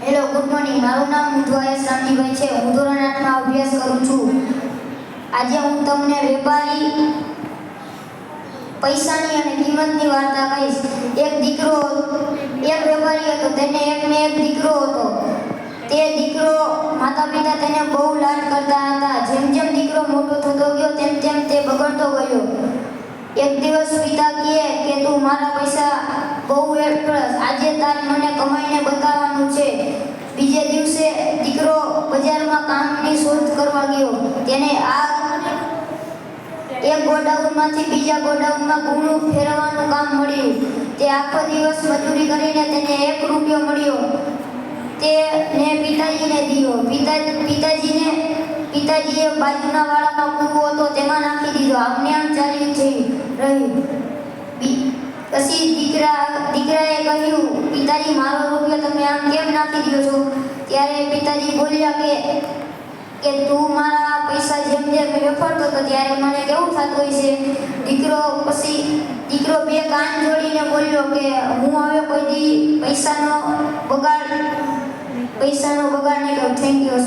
Hello, good morning. મારું નામ મુધવાયસ રામજીભાઈ છે. હું ધોરણ 8 માં અભ્યાસ કરું છું. આજે હું તમને વેપારી પૈસાની અને કિંમતની વાર્તા કહીશ. એક વેપારી હતો. તેને એક દીકરો હતો. તે દીકરો માતા પિતા તેને બહુ લાડ કરતા હતા. જેમ જેમ દીકરો મોટો થતો ગયો તેમ તેમ તે બગડતો ગયો. એક દિવસ પિતા કહે કે તું મારા પૈસા બહુ વેડફસ, આજે તારે મને કમાઈને બતાવવાનું છે. બીજે દિવસે દીકરો બજારમાં કામની શોધ કરવા ગયો. તેને એક ગોડાઉનમાંથી બીજા ગોડાઉનમાં ઘૂંટું ફેરવવાનું કામ મળ્યું. તે આખો દિવસ મજૂરી કરીને તેને 1 રૂપિયો મળ્યો. તેને પિતાજીને દીધો. પિતાજીએ બાજુના વાડામાં કૂવો હતો તેમાં નાખી દીધો. આમને આમ ચાલ્યું રહ્યું. પછી દીકરાએ કહ્યું, પિતાજી, મારો રૂપિયો તમે આમ કેમ નાખી દો છો? ત્યારે પિતાજી બોલ્યા કે તું મારા પૈસા જેમ જેમ વેફરતો હતો ત્યારે મને કેવું થતું હશે. દીકરો 2 કાન જોડીને બોલ્યો કે હું હવે કોઈ દી પૈસાનો બગાડ નહીં કરું. Thank you.